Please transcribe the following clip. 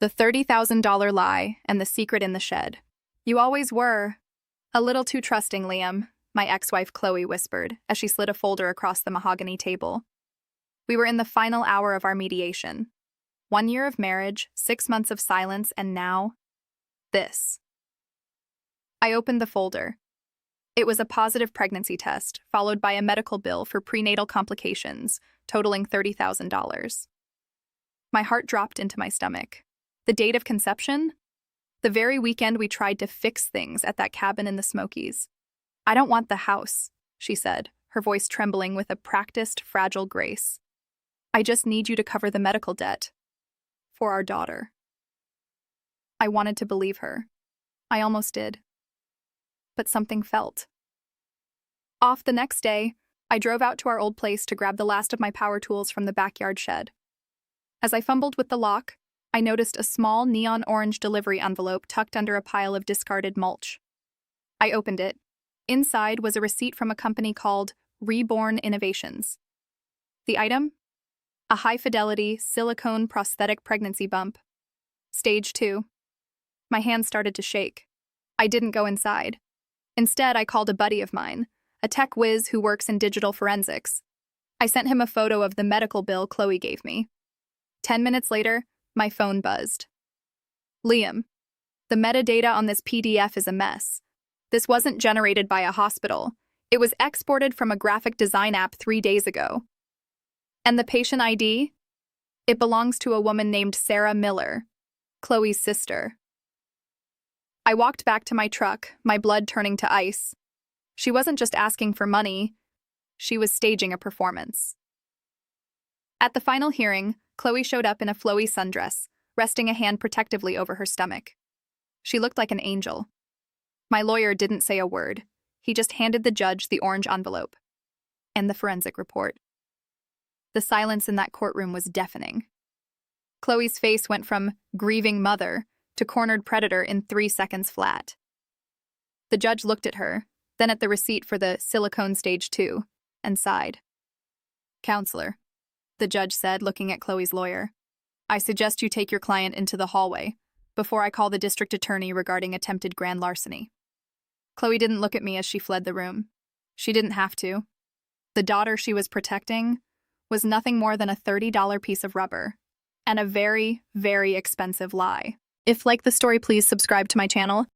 The $30,000 lie and the secret in the shed. You always were. A little too trusting, Liam, my ex-wife Chloe whispered as she slid a folder across the mahogany table. We were in the final hour of our mediation. 1 year of marriage, 6 months of silence, and now, this. I opened the folder. It was a positive pregnancy test, followed by a medical bill for prenatal complications, totaling $30,000. My heart dropped into my stomach. The date of conception? The very weekend we tried to fix things at that cabin in the Smokies. I don't want the house, she said, her voice trembling with a practiced, fragile grace. I just need you to cover the medical debt. For our daughter. I wanted to believe her. I almost did. But something felt. Off the next day, I drove out to our old place to grab the last of my power tools from the backyard shed. As I fumbled with the lock, I noticed a small neon orange delivery envelope tucked under a pile of discarded mulch. I opened it. Inside was a receipt from a company called Reborn Innovations. The item? A high-fidelity, silicone prosthetic pregnancy bump. Stage 2. My hands started to shake. I didn't go inside. Instead, I called a buddy of mine, a tech whiz who works in digital forensics. I sent him a photo of the medical bill Chloe gave me. 10 minutes later, my phone buzzed. Liam, the metadata on this PDF is a mess. This wasn't generated by a hospital. It was exported from a graphic design app 3 days ago. And the patient ID? It belongs to a woman named Sarah Miller, Chloe's sister. I walked back to my truck, my blood turning to ice. She wasn't just asking for money. She was staging a performance. At the final hearing, Chloe showed up in a flowy sundress, resting a hand protectively over her stomach. She looked like an angel. My lawyer didn't say a word. He just handed the judge the orange envelope and the forensic report. The silence in that courtroom was deafening. Chloe's face went from grieving mother to cornered predator in 3 seconds flat. The judge looked at her, then at the receipt for the silicone stage 2, and sighed. "Counselor," the judge said, looking at Chloe's lawyer, "I suggest you take your client into the hallway before I call the district attorney regarding attempted grand larceny." Chloe didn't look at me as she fled the room. She didn't have to. The daughter she was protecting was nothing more than a $30 piece of rubber and a very, very expensive lie. If like the story, please subscribe to my channel.